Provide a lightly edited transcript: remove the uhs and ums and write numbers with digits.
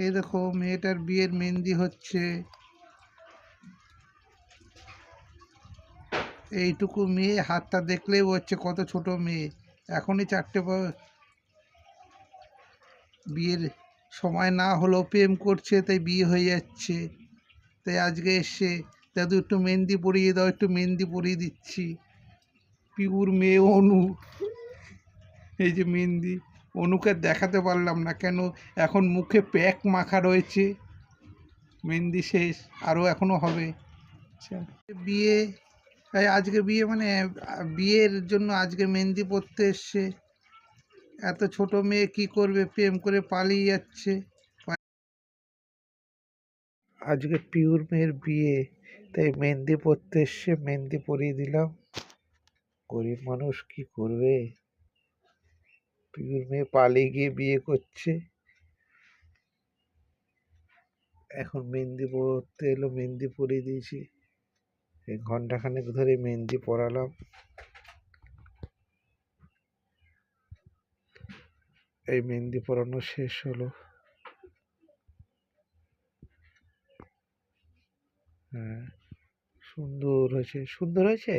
এই দেখো মেয়েটার বিয়ের মেহেন্দি হচ্ছে। এইটুকু মেয়ে, হাতটা দেখলেই হচ্ছে কত ছোট মেয়ে, এখনই 4টে বিয়ের সময় না হলেও প্রেম করছে, তাই বিয়ে হয়ে যাচ্ছে। তাই আজকে এসে দাদু একটু মেহেন্দি পরিয়ে দাও, একটু মেহেন্দি পরিয়ে দিচ্ছি। পিউর মেয়ে অনু, এই যে মেহেন্দি। অনুকে দেখাতে পারলাম না কেন, এখন মুখে প্যাক মাখা রয়েছে। মেহেন্দি শেষ, আরও এখনও হবে। আচ্ছা, বিয়ে, আজকে বিয়ে মানে বিয়ের জন্য আজকে মেহেন্দি পরতে এসছে। এত ছোট মেয়ে কি করবে, প্রেম করে পালিয়ে যাচ্ছে। আজকে পিউর মেয়ের বিয়ে, তাই মেহেন্দি পরতে এসছে, মেহেন্দি পরিয়ে দিলাম। গরিব মানুষ কি করবে, পিউর মেয়ে পালিয়ে গিয়ে বিয়ে করছে। এখন মেহেন্দি পরতে এলো, মেহেন্দি পরিয়ে দিয়েছি। এই ঘন্টাখানেক ধরে মেহেন্দি পরালাম। এই মেহেন্দি পরানো শেষ হলো। হ্যাঁ, সুন্দর হয়েছে, সুন্দর হয়েছে।